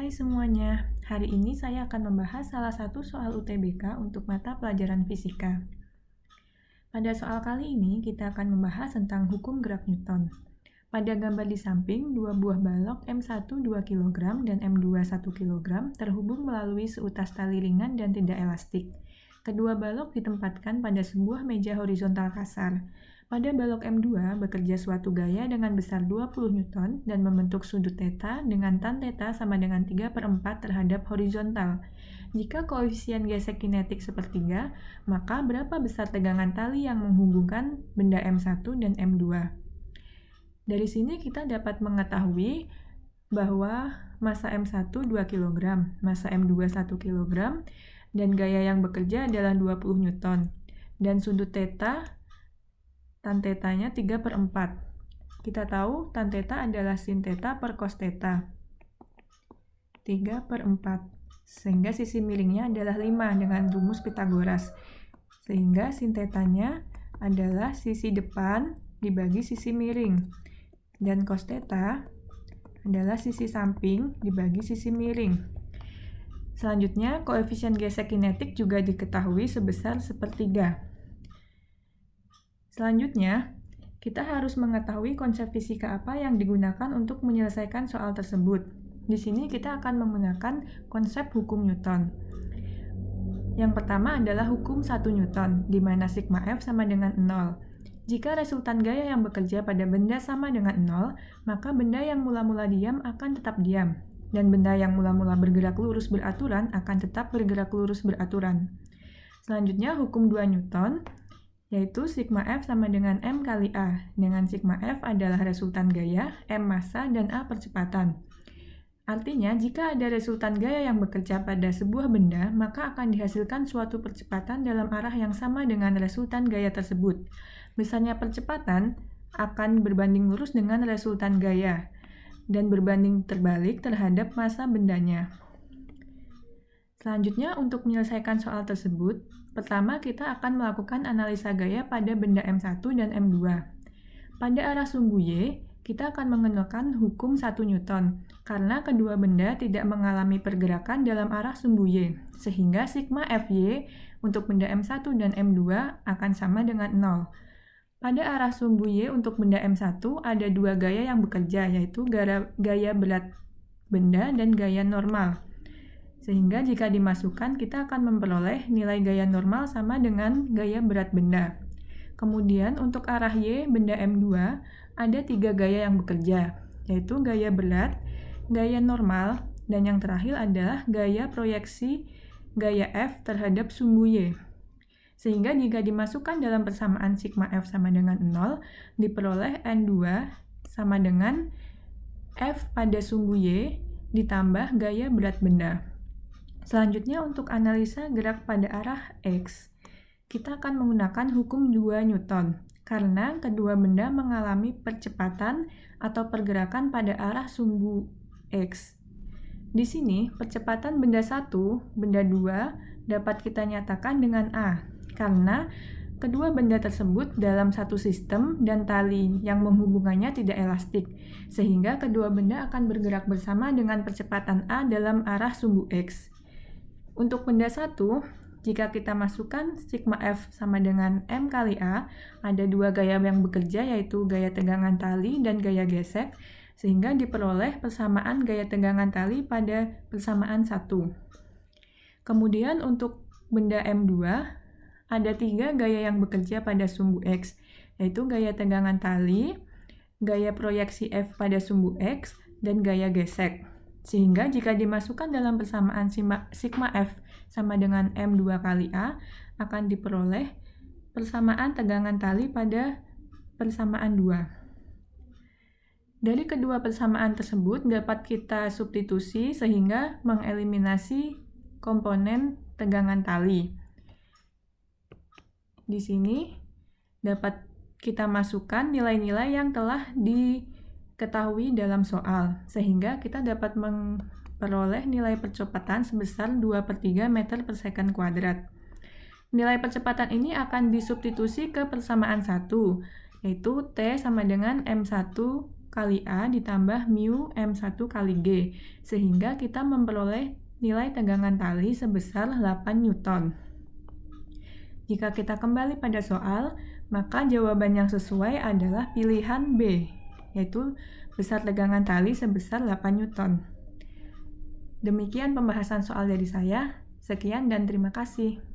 Hai semuanya, hari ini saya akan membahas salah satu soal UTBK untuk mata pelajaran fisika. Pada soal kali ini, kita akan membahas tentang hukum gerak Newton. Pada gambar di samping, dua buah balok M1 2 kg dan M2 1 kg terhubung melalui seutas tali ringan dan tidak elastik. Kedua balok ditempatkan pada sebuah meja horizontal kasar. Pada balok M2 bekerja suatu gaya dengan besar 20 Newton dan membentuk sudut θ dengan tan θ sama dengan 3/4 terhadap horizontal. Jika koefisien gesek kinetik sepertiga, maka berapa besar tegangan tali yang menghubungkan benda M1 dan M2? Dari sini kita dapat mengetahui bahwa massa M1 2 kg, massa M2 1 kg, dan gaya yang bekerja adalah 20 Newton. Dan sudut θ, tan θ-nya 3/4. Kita tahu tan θ adalah sin θ per cos θ. 3/4. Sehingga sisi miringnya adalah 5 dengan rumus Pythagoras. Sehingga sin θ-nya adalah sisi depan dibagi sisi miring. Dan cos θ adalah sisi samping dibagi sisi miring. Selanjutnya, koefisien gesek kinetik juga diketahui sebesar sepertiga. Selanjutnya, kita harus mengetahui konsep fisika apa yang digunakan untuk menyelesaikan soal tersebut. Di sini kita akan menggunakan konsep hukum Newton. Yang pertama adalah hukum 1 Newton, di mana sigma F sama dengan 0. Jika resultan gaya yang bekerja pada benda sama dengan 0, maka benda yang mula-mula diam akan tetap diam, dan benda yang mula-mula bergerak lurus beraturan akan tetap bergerak lurus beraturan. Selanjutnya, hukum 2 Newton, yaitu sigma F sama dengan M kali A, dengan sigma F adalah resultan gaya, M massa, dan A percepatan. Artinya, jika ada resultan gaya yang bekerja pada sebuah benda, maka akan dihasilkan suatu percepatan dalam arah yang sama dengan resultan gaya tersebut. Besarnya percepatan akan berbanding lurus dengan resultan gaya, dan berbanding terbalik terhadap massa bendanya. Selanjutnya, untuk menyelesaikan soal tersebut, pertama kita akan melakukan analisa gaya pada benda M1 dan M2. Pada arah sumbu Y, kita akan menggunakan hukum 1 Newton, karena kedua benda tidak mengalami pergerakan dalam arah sumbu Y, sehingga sigma Fy untuk benda M1 dan M2 akan sama dengan 0. Pada arah sumbu Y untuk benda M1 ada dua gaya yang bekerja, yaitu gaya berat benda dan gaya normal. Sehingga jika dimasukkan, kita akan memperoleh nilai gaya normal sama dengan gaya berat benda. Kemudian untuk arah Y benda M2 ada tiga gaya yang bekerja, yaitu gaya berat, gaya normal, dan yang terakhir adalah gaya proyeksi gaya F terhadap sumbu Y. Sehingga jika dimasukkan dalam persamaan sigma F sama dengan 0, diperoleh N2 sama dengan F pada sumbu Y ditambah gaya berat benda. Selanjutnya untuk analisa gerak pada arah X, kita akan menggunakan hukum 2 Newton, karena kedua benda mengalami percepatan atau pergerakan pada arah sumbu X. Di sini, percepatan benda 1, benda 2 dapat kita nyatakan dengan A, karena kedua benda tersebut dalam satu sistem dan tali yang menghubungannya tidak elastik, sehingga kedua benda akan bergerak bersama dengan percepatan A dalam arah sumbu X. Untuk benda 1, jika kita masukkan sigma F sama dengan M kali A, ada dua gaya yang bekerja, yaitu gaya tegangan tali dan gaya gesek, sehingga diperoleh persamaan gaya tegangan tali pada persamaan 1. Kemudian untuk benda M2, ada tiga gaya yang bekerja pada sumbu X, yaitu gaya tegangan tali, gaya proyeksi F pada sumbu X, dan gaya gesek. Sehingga jika dimasukkan dalam persamaan sigma F sama dengan M2 kali A, akan diperoleh persamaan tegangan tali pada persamaan 2. Dari kedua persamaan tersebut dapat kita substitusi sehingga mengeliminasi komponen tegangan tali. Di sini dapat kita masukkan nilai-nilai yang telah diketahui dalam soal, sehingga kita dapat memperoleh nilai percepatan sebesar 2/3 meter per second kuadrat. Nilai percepatan ini akan disubstitusi ke persamaan 1, yaitu T sama dengan M1 kali A ditambah mu M1 kali G, sehingga kita memperoleh nilai tegangan tali sebesar 8 Newton. Jika kita kembali pada soal, maka jawaban yang sesuai adalah pilihan B, yaitu besar tegangan tali sebesar 8 Newton. Demikian pembahasan soal dari saya. Sekian dan terima kasih.